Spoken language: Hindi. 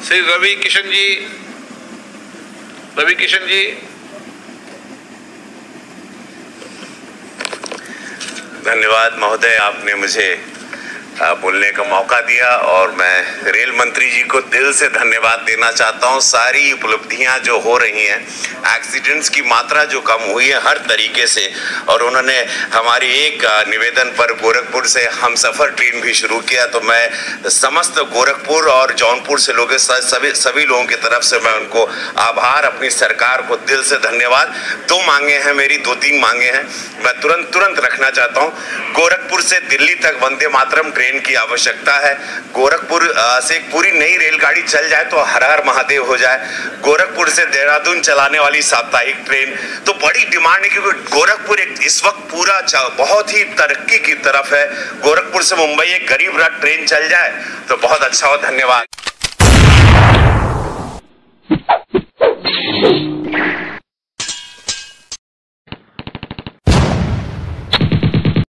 श्री रवि किशन जी, धन्यवाद महोदय, आपने मुझे बोलने का मौका दिया और मैं रेल मंत्री जी को दिल से धन्यवाद देना चाहता हूं। सारी उपलब्धियां जो हो रही हैं, एक्सीडेंट्स की मात्रा जो कम हुई है हर तरीके से, और उन्होंने हमारी एक निवेदन पर गोरखपुर से हम सफ़र ट्रेन भी शुरू किया, तो मैं समस्त गोरखपुर और जौनपुर से लोग सभी लोगों की तरफ से मैं उनको आभार, अपनी सरकार को दिल से धन्यवाद। 2 मांगे हैं मेरी, 2-3 मांगे हैं, मैं तुरंत रखना चाहता हूँ। गोरखपुर से दिल्ली तक वंदे मातरम ट्रेन की आवश्यकता है। गोरखपुर से एक पूरी नई रेलगाड़ी चल जाए तो हर हर महादेव हो जाए। गोरखपुर से देहरादून चलाने वाली साप्ताहिक ट्रेन तो बड़ी डिमांड है, क्योंकि गोरखपुर इस वक्त पूरा बहुत ही तरक्की की तरफ है। गोरखपुर से मुंबई एक गरीब रथ ट्रेन चल जाए तो बहुत अच्छा हो। धन्यवाद।